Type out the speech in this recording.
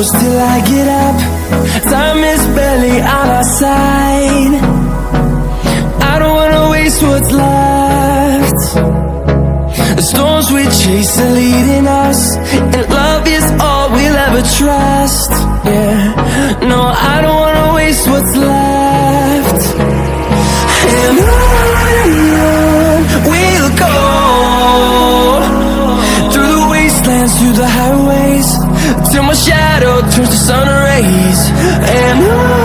hours till I get up. Time is barely on our side. I don't wanna waste what's left. The storms we chase are leading us, and love is all we'll ever trust. Yeah, no, I don't wanna waste what's left. And on we'll go, through the wastelands, through the highways, till my shadow turns to sun rays. And on